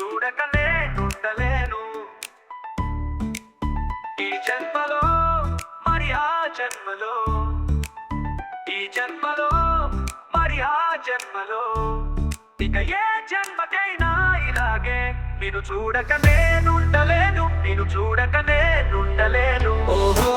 చూడక నేనుండలేను. ఈ జన్మలో మరి ఆ జన్మలో, ఈ జన్మలో మరి ఆ జన్మలో, ఇక ఏ జన్మకైనా ఇలాగే నిన్ను చూడక నేనుండలేను, నిన్ను చూడక నేనుండలేను. ఓహో